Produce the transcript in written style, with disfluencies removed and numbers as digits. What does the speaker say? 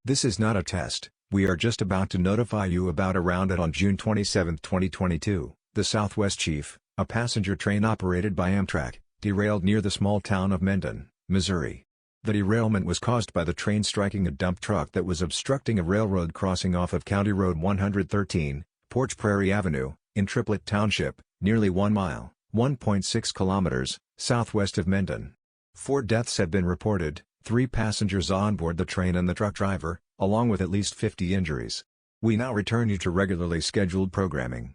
This is not a test. We are just about to notify you about a rounded on June 27, 2022. The Southwest Chief, a passenger train operated by Amtrak, derailed near the small town of Mendon, Missouri. The derailment was caused by the train striking a dump truck that was obstructing a railroad crossing off of County Road 113, Porch Prairie Avenue, in Triplet Township, nearly 1 mile, 1.6 kilometers, southwest of Mendon. 4 deaths have been reported, 3 passengers on board the train and the truck driver, along with at least 50 injuries. We now return you to regularly scheduled programming.